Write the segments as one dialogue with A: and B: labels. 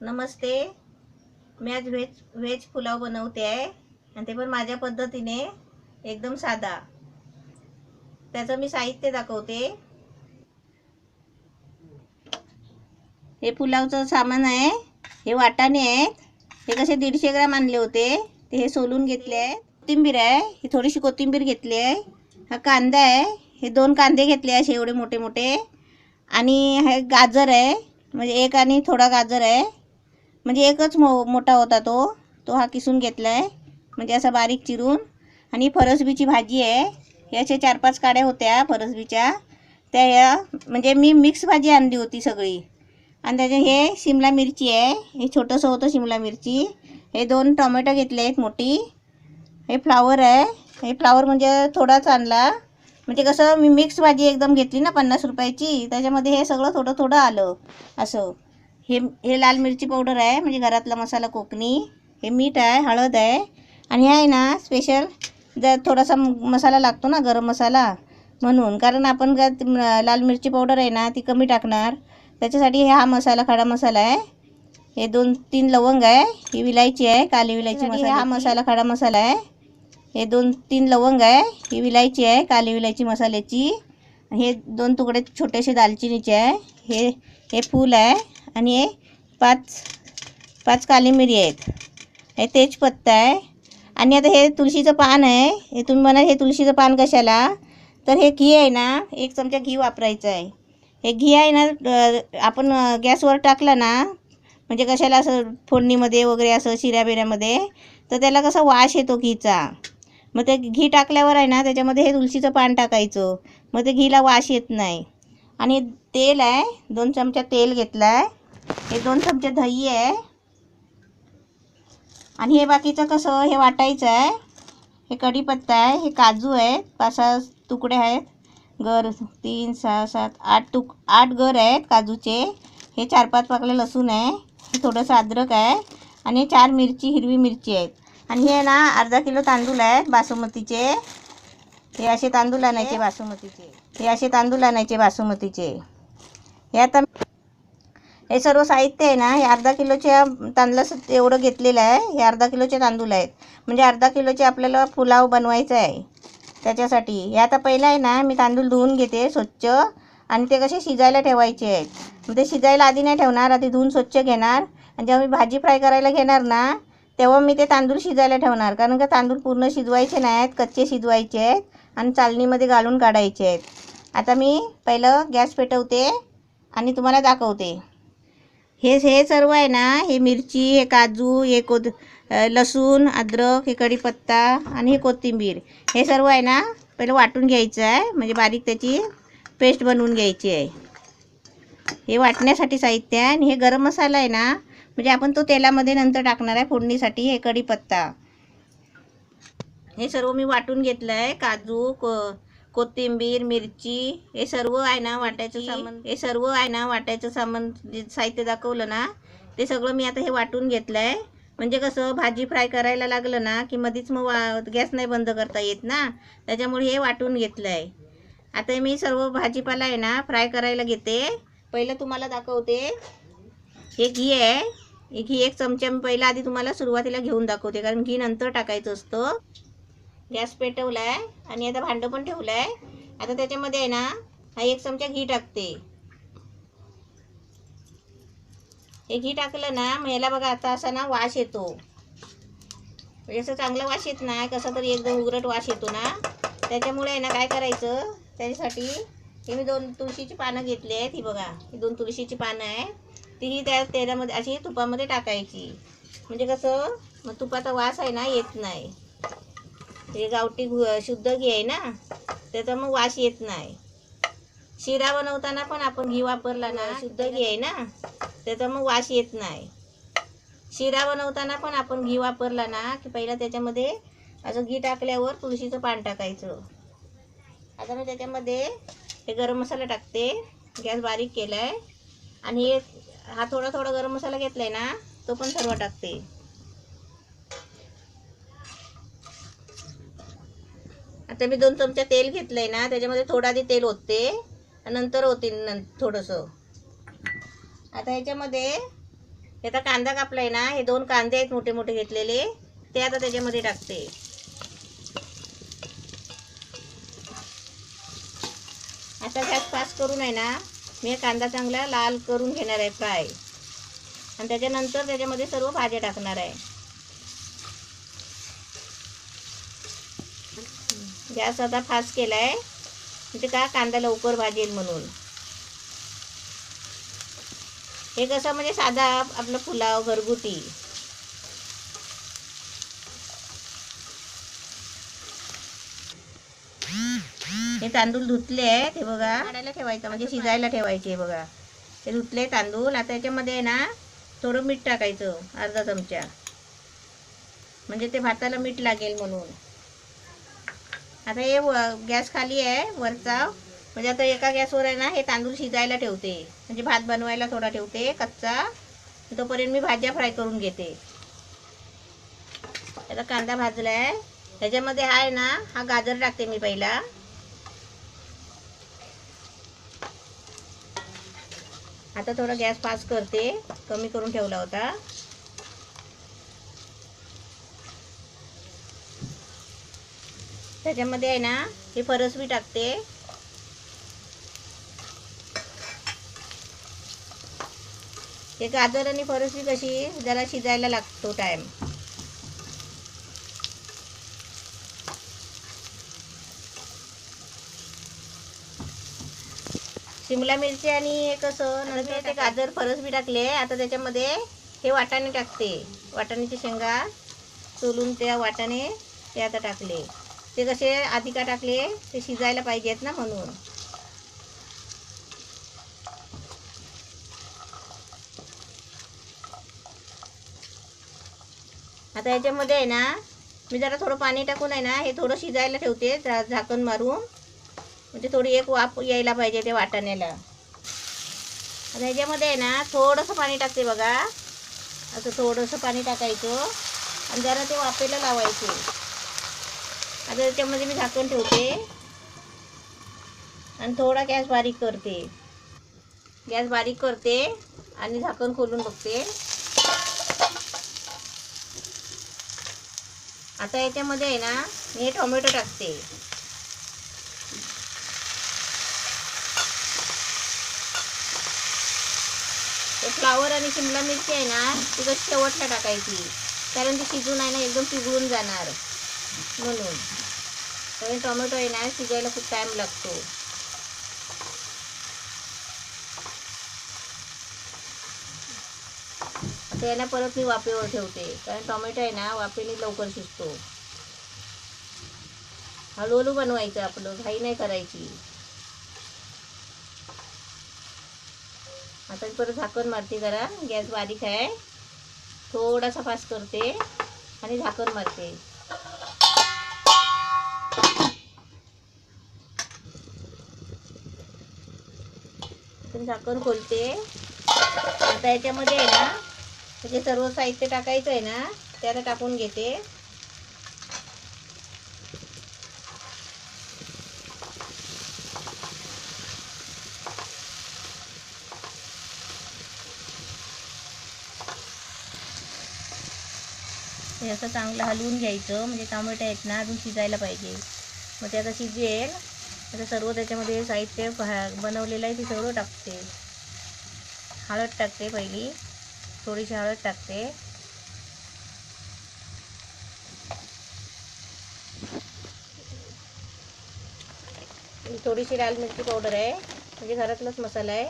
A: नमस्ते. मी आज व्हेज पुलाव बनवते आहे आणि ते पण माझ्या पद्धतीने एकदम साधा. त्याचं मी साहित्य दाखवते. हे पुलावचं सामान आहे. हे वाटाणे आहेत. हे कसे 150 ग्रॅम आणले होते ते हे सोलून घेतले आहे. कोथिंबीर आहे, ही थोडीशी कोथिंबीर घेतली आहे. हा कांदा आहे, हे 2 कांदे घेतले असे एवढे मोठे मोठे. आणि हे गाजर आहे, म्हणजे एक आणि थोडा गाजर आहे, म्हणजे एकच मोठा होता तो हा किसून घेतला आहे, म्हणजे असा बारीक चिरून. आणि फरसबीची भाजी आहे. याचे 4-5 काड्या होत्या फरसबीच्या, त्या या म्हणजे मी मिक्स भाजी आणली होती सगळी. आणि त्याचे हे शिमला मिरची आहे, हे छोटंसं होतं शिमला मिरची. हे 2 टोमॅटो घेतले आहेत मोठी. हे फ्लावर आहे, हे फ्लावर म्हणजे थोडाच आणला, म्हणजे कसं मी मिक्स भाजी एकदम घेतली ना 50 रुपयाची, त्याच्यामध्ये हे सगळं थोडं थोडं आलं असं. हे लाल मिरची पावडर आहे, म्हणजे घरातला मसाला कोकणी. हे मीठ आहे, हळद आहे. आणि हे आहे ना स्पेशल, जर थोडासा मसाला लागतो ना गरम मसाला म्हणून, कारण आपण लाल मिरची पावडर आहे ना ती कमी टाकणार, त्याच्यासाठी हा मसाला खडा मसाला आहे. हे 2-3 लवंग आहे, ही विलायची आहे, काली विलायची मसाला. हा मसाला खडा मसाला आहे. हे 2-3 लवंग आहे, ही विलायची आहे, काली विलायची मसाल्याची. हे 2 तुकडे छोटेसे दालचिनीचे आहे. हे हे फूल आहे. आणि हे 5 काली मिरी आहेत. हे तेजपत्ता आहे. आणि आता हे तुळशीचं पान आहे. हे तुम्ही म्हणा हे तुळशीचं पान कशाला, तर हे घी आहे ना, 1 चमचा घी वापरायचं आहे. हे घी आहे ना आपण गॅसवर टाकलं ना, म्हणजे कशाला असं फोडणीमध्ये वगैरे असं शिऱ्याबिऱ्यामध्ये, तर त्याला कसा वास येतो घीचा. मग ते घी टाकल्यावर आहे ना त्याच्यामध्ये हे तुळशीचं पान टाकायचं, मग ते घीला वास येत नाही. आणि तेल आहे, 2 चमचा तेल घेतलं आहे. हे 2 चमचे दही आहे. आणि हे बाकीचं कसं हे वाटायचं आहे. हे कढीपत्ता आहे, हे काजू आहेत, 5-6 तुकडे आहेत. गर 3, 6, 7, 8 गर आहेत काजूचे. हे 4-5 पाकले लसूण आहे. हे थोडंसं अद्रक आहे. आणि 4 हिरवी मिरची आहेत. आणि हे ना अर्धा किलो तांदूळ आहेत बासमतीचे. हे असे तांदूळ आणायचे बासमतीचे. हे आता हे सर्व साहित्य आहे ना, हे अर्धा किलोच्या तांदळाचं एवढं घेतलेलं आहे. हे अर्धा किलोचे तांदूळ आहेत, म्हणजे अर्धा किलोचे आपल्याला पुलाव बनवायचा आहे त्याच्यासाठी. हे आता पहिलं आहे ना मी तांदूळ धुवून घेते स्वच्छ, आणि ते कसे शिजायला ठेवायचे आहेत. मग ते शिजायला आधी नाही ठेवणार, आधी धुवून स्वच्छ घेणार. आणि जेव्हा मी भाजी फ्राय करायला घेणार ना, तेव्हा मी ते तांदूळ शिजायला ठेवणार, कारण का तांदूळ पूर्ण शिजवायचे नाहीत, कच्चे शिजवायचे आहेत आणि चालणीमध्ये घालून काढायचे आहेत. आता मी पहिलं गॅस पेटवते आणि तुम्हाला दाखवते. हे सर्व आहे ना, हे मिरची, हे काजू, हे लसूण, अद्रक, हे कढीपत्ता आणि हे कोथिंबीर, हे सर्व आहे ना पहिलं वाटून घ्यायचं आहे, म्हणजे बारीक त्याची पेस्ट बनवून घ्यायची आहे. हे वाटण्यासाठी साहित्य आहे. आणि हे गरम मसाला आहे ना, म्हणजे आपण तो तेलामध्ये नंतर टाकणार आहे फोडणीसाठी. हे कढीपत्ता, हे सर्व मी वाटून घेतलं आहे. काजू, कोथिंबीर, मिरची, हे सर्व आहे ना वाटायचं सामान जे साहित्य दाखवलं ना, ते सगळं मी आता हे वाटून घेतलं आहे. म्हणजे कसं भाजी फ्राय करायला लागलं ना की मधीच मग गॅस नाही बंद करता येत ना, त्याच्यामुळे हे वाटून घेतलं आहे. आता मी सर्व भाजीपाला आहे ना फ्राय करायला घेते. पहिलं तुम्हाला दाखवते. हे घी आहे, हे घी 1 चमचा मी पहिला आधी तुम्हाला सुरुवातीला घेऊन दाखवते, कारण घी नंतर टाकायचं असतं. गॅस पेटवला आहे आणि आता भांडं पण ठेवलं आहे. आता त्याच्यामध्ये आहे ना हा 1 चमचा घी टाकते. हे घी टाकलं ना, मग याला बघा आता असा ना वास येतो, म्हणजे असं चांगला वास येत नाही, कसा तरी एकदम उग्रट वास येतो ना. त्याच्यामुळे आहे ना काय करायचं, त्याच्यासाठी हे मी 2 तुळशीची पानं घेतली आहेत. ही बघा, ही 2 तुळशीची पानं आहे, तीही त्या तेलामध्ये अशी तुपामध्ये टाकायची, म्हणजे कसं मग तुपाचा वास आहे ना येत नाही. हे गावठी शुद्ध घी आहे ना, त्याचा मग वास येत नाही. शिरा बनवताना पण आपण घी वापरला ना, शुद्ध घी आहे ना, त्याचा मग वास येत नाही. शिरा बनवताना पण आपण घी वापरला ना की पहिला त्याच्यामध्ये असं घी टाकल्यावर तुळशीचं पान टाकायचं. आता मी त्याच्यामध्ये हे गरम मसाला टाकते. गॅस बारीक केला आहे. आणि हा थोडा गरम मसाला घेतला आहे ना, तो पण सर्व टाकते. आता मी 2 चमचा तेल घेतलंय ना, त्याच्यामध्ये थोडं आधी तेल ओतते, नंतर ओतीन थोडंसं. आता ह्याच्यामध्ये आता कांदा कापलाय ना, हे 2 कांदे आहेत मोठे मोठे घेतलेले, ते आता त्याच्यामध्ये टाकते. आता गॅस फास्ट करून आहे ना, मी कांदा चांगला लाल करून घेणार आहे फ्राय, आणि त्याच्यानंतर त्याच्यामध्ये सर्व भाज्या टाकणार आहे. गॅस आता फास्ट केला आहे, म्हणजे का कांदा लवकर भाजेल म्हणून. हे कसं म्हणजे साधा आपलं पुलाव घरगुती. हे तांदूळ धुतले आहेत, हे बघा काढायला ठेवायचं म्हणजे शिजायला ठेवायचे. बघा हे धुतले तांदूळ. आता याच्यामध्ये आहे ना थोडं मीठ टाकायचं, अर्धा चमचा, म्हणजे ते भाताला मीठ लागेल म्हणून. आता हे गॅस खाली आहे वरचा, म्हणजे आता एका गॅसवर आहे ना हे तांदूळ शिजायला ठेवते, म्हणजे भात बनवायला थोडा ठेवते कच्चा, तोपर्यंत मी भाज्या फ्राय करून घेते. आता कांदा भाजला आहे, ह्याच्यामध्ये आहे ना हा गाजर टाकते मी पहिला. आता थोडा गॅस फास्ट करते, कमी करून ठेवला होता. त्याच्यामध्ये आहे ना हे फरसबी टाकते. हे गाजर आणि फरसबी कशी जरा शिजायला लागतो टाइम. शिमला मिरची आणि हे कसं नंतर ते गाजर फरसबी टाकले. आता त्याच्यामध्ये हे वाटाणे टाकते, वाटाण्याची शेंगा सोलून त्या वाटाणे ते आता टाकले. ते कसे आधी का टाकले, ते शिजायला पाहिजेत ना म्हणून. आता याच्यामध्ये आहे ना मी जरा थोडं पाणी टाकून आहे ना हे थोडं शिजायला ठेवते झाकण मारून, म्हणजे थोडी एक वाफ यायला पाहिजे ते वाटाण्याला. आता ह्याच्यामध्ये आहे ना थोडंसं पाणी टाकते बघा, असं थोडंसं पाणी टाकायचं आणि जरा ते वाफेला लावायचे. आता त्याच्यामध्ये मी झाकण ठेवते आणि थोडा गॅस बारीक करते. गॅस बारीक करते आणि झाकण खोलून बघते. आता याच्यामध्ये आहे ना मी हे टोमॅटो टाकते. ते फ्लावर आणि शिमला मिरची आहे ना ती कशी शेवटला टाकायची, कारण ती शिजून आहे ना एकदम पिघळून जाणार म्हणून. कारण टोमॅटो आहे ना शिजायला खूप टाईम लागतो. आता याला परत मी वाफेवर ठेवते, कारण टोमॅटो आहे ना वाफेने लवकर शिजतो. हळूहळू बनवायचं, आपलं घाई नाही करायची. आता परत झाकण मारते, जरा गॅस बारीक आहे, थोडासा फास्ट करते आणि झाकण मारते. झाकण खोलते. आता याच्यामध्ये आहे ना म्हणजे सर्व साहित्य टाकायचं आहे ना त्याला टाकून घेते. हे असं चांगलं हलवून घ्यायचं, म्हणजे टोमॅटो आहेत ना अजून शिजायला पाहिजे. मग ते आता शिजेल. आता सर्व त्याच्यामध्ये साहित्य बनवलेलं आहे ते सर्व टाकते. हळद टाकते पहिली, थोडीशी हळद टाकते. थोडीशी लाल मिरची पावडर आहे, म्हणजे घरातलाच मसाला आहे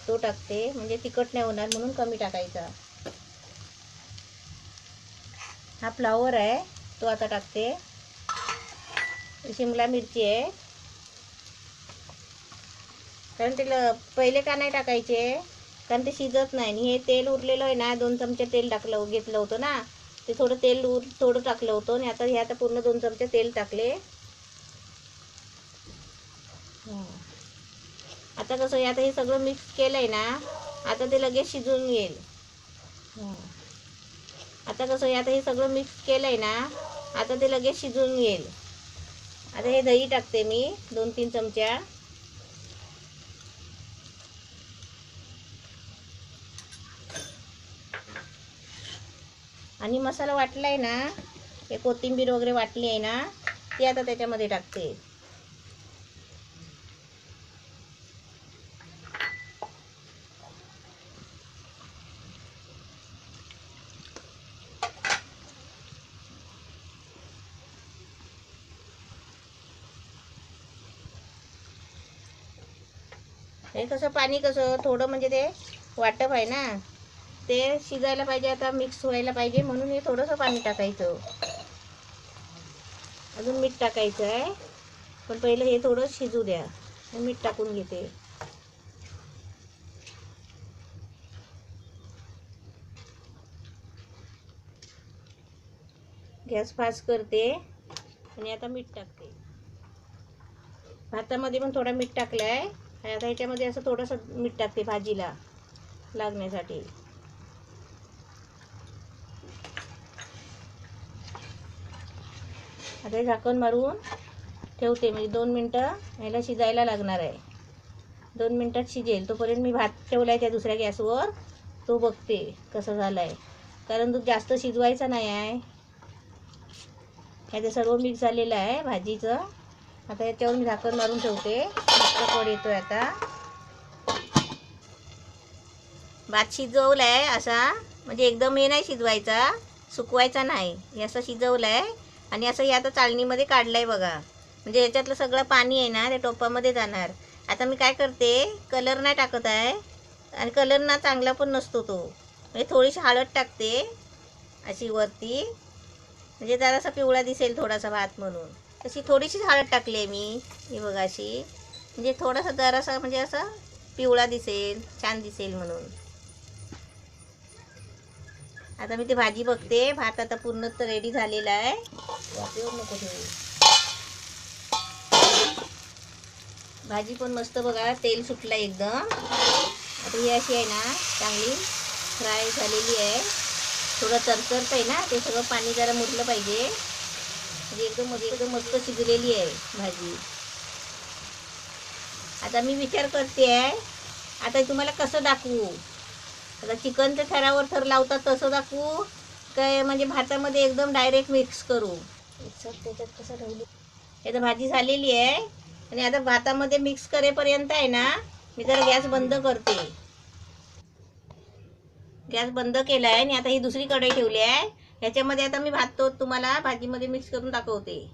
A: तो टाकते, म्हणजे तिखट नाही होणार म्हणून कमी टाकायचा. हा फ्लावर आहे तो आता टाकते. शिमला मिरची आहे, कारण ते पहिले का नाही टाकायचे, कारण ते शिजत नाही. आणि हे तेल उरलेलं आहे ना 2 चमचे तेल घेतलं होतं ना, ते थोडं तेल थोडं टाकलं होतं. आणि आता हे आता पूर्ण 2 चमचे तेल टाकले. आता कसं आता हे सगळं मिक्स केलंय ना, आता ते लगेच शिजून येईल. आता कसं आता हे सगळं मिक्स केलंय ना, आता ते लगेच शिजून येईल. आता हे दही टाकते मी 2-3 चमचा. आणि मसाला वाटला आहे ना, हे कोथिंबीर वगैरे वाटली आहे ना, ती आता त्याच्यामध्ये टाकते. हे कसं पाणी कसं थोडं म्हणजे ते वाटप आहे ना, ते शिजायला पाहिजे, आता मिक्स व्हायला पाहिजे, म्हणून हे थोडंसं पाणी टाकायचं. अजून मीठ टाकायचं आहे, पण पहिलं हे थोडं शिजू द्या. मीठ टाकून घेते. गॅस फास्ट करते आणि आता मीठ टाकते. भातामध्ये पण थोडा मीठ टाकलं आहे. आता ह्याच्यामध्ये असं थोडंसं मीठ टाकते भाजीला लागण्यासाठी. आता झाकण मारून ठेवते, म्हणजे 2 मिनटं ह्याला शिजायला लागणार आहे. 2 मिनटात शिजेल. तोपर्यंत मी भात ठेवला आहे त्या दुसऱ्या गॅसवर, तो बघते कसं झालं आहे, कारण तो जास्त शिजवायचा नाही आहे. ह्याचं सर्व मिक्स झालेलं आहे भाजीचं. आता याच्यावर मी झाकण मारून ठेवते. मस्त कड येतोय. आता भात शिजवला आहे असा, म्हणजे एकदम हे नाही शिजवायचा, सुकवायचा नाही, हे असं शिजवलं आहे. आणि असं हे आता चाळणीमध्ये काढलं आहे बघा, म्हणजे याच्यातलं सगळं पाणी आहे ना ते टोपामध्ये जाणार. आता मी काय करते, कलर नाही टाकत आहे, आणि कलर ना चांगला पण नसतो तो, म्हणजे थोडीशी हळद टाकते अशी वरती, म्हणजे जरासा पिवळा दिसेल थोडासा भात म्हणून. तशी थोडीशी हळद टाकली आहे मी, ही बघा अशी, म्हणजे थोडासा जरासा म्हणजे असं पिवळा दिसेल, छान दिसेल म्हणून. आता मी ते भाजी बघते. भात आता पूर्ण तर रेडी झालेला आहे. वाफेवर नको ठेवू. भाजी पण मस्त बघा, तेल सुटलं एकदम. आता ही अशी आहे ना, चांगली फ्राय झालेली आहे. थोडं तरतरत आहे ना, ते सगळं पाणी जरा मुरलं पाहिजे, म्हणजे एकदम मस्त शिजलेली आहे भाजी. आता मी विचार करते आहे, आता तुम्हाला कसं दाखवू, आता चिकनच्या थरावर थर लावतात तसं दाखवू काय, म्हणजे भातामध्ये एकदम डायरेक्ट मिक्स करू. त्याच्यात कसं ठेवली, आता भाजी झालेली आहे, आणि आता भातामध्ये मिक्स करेपर्यंत आहे ना, मी जरा गॅस बंद करते. गॅस बंद केला आहे, आणि आता ही दुसरी कढई ठेवली आहे. ह्याच्यामध्ये आता मी भात तो तुम्हाला भाजीमध्ये मिक्स करून दाखवते.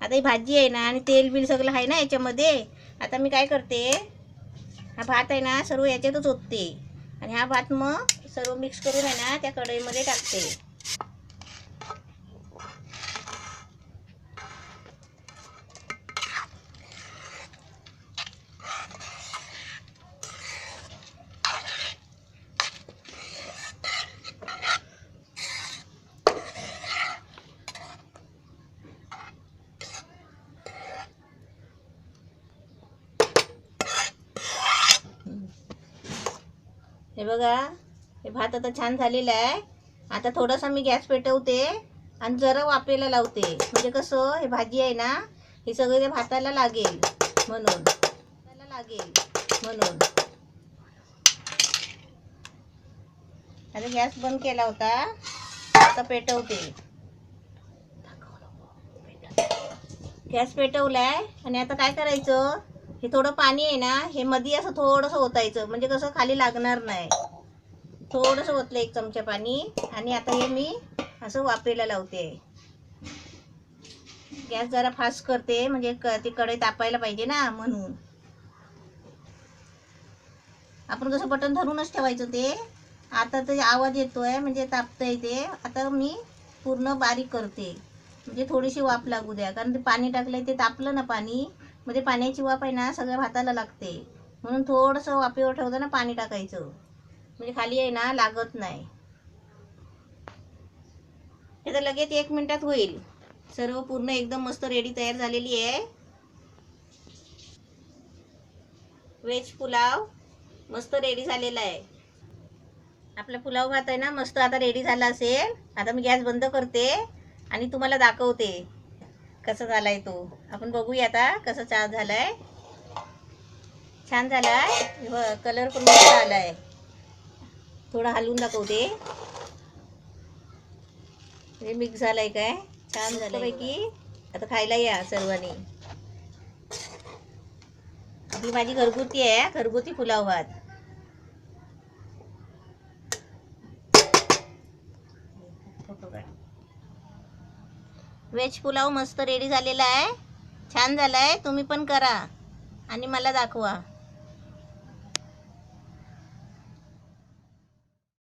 A: आता ही भाजी आहे ना, आणि तेल बिल सगळं आहे ना याच्यामध्ये. आता मी काय करते, हा भात आहे ना सर्व याच्यातच ओतते, आणि हा भात मग सर्व मिक्स करून आहे ना त्या कढईमध्ये टाकते. हे बघा, हे भात आता छान झालेलं आहे. आता थोडासा मी गॅस पेटवते, आणि जरा वाफेला लावते, म्हणजे कसं हे भाजी आहे ना, हे सगळं ते भाताला लागेल म्हणून. आता गॅस बंद केला होता, आता पेटवते. गॅस पेटवलाय, आणि आता काय करायचं, हे थोडं पाणी आहे ना, हे मध्ये असं थोडंसं ओतायचं, म्हणजे कसं खाली लागणार नाही. थोडंसं ओतलं 1 चमचा पाणी, आणि आता हे मी असं वाफेला लावते. गॅस जरा फास्ट करते, म्हणजे ती कढई तापायला पाहिजे ना म्हणून. आपण कसं बटन धरूनच ठेवायचं ते. आता ते आवाज येतोय म्हणजे तापतंय ते. आता मी पूर्ण बारीक करते म्हणजे थोडीशी वाफ लागू द्या, कारण ते पाणी टाकलंय ते तापलं ना पाणी, म्हणजे पाण्याची वाफ आहे ना सगळ्या भाताला लागते. म्हणून थोडंसं वाफेवर ठेवताना पाणी टाकायचं म्हणजे खाली आहे ना लागत नाही. हे तर लगेच 1 मिनिटात होईल. सर्व पूर्ण एकदम मस्त रेडी तयार झालेली आहे. व्हेज पुलाव मस्त रेडी झालेला आहे. आपला पुलाव भात आहे ना मस्त आता रेडी झाला असेल. आता मी गॅस बंद करते आणि तुम्हाला दाखवते कसा झालाय तो. आपण बघूया आता कसा चहा झालाय. छान झालाय, कलर पण मस्त आलाय. थोडा हलवून दाखवते. हे मिक्स झालंय काय, छान झालंय पैकी. आता खायला या सर्वांनी. ही माझी घरगुती आहे, घरगुती पुलाव भात. व्हेज पुलाव मस्त रेडी झालेला आहे, छान झालाय. तुम्ही पण करा आणि मला दाखवा.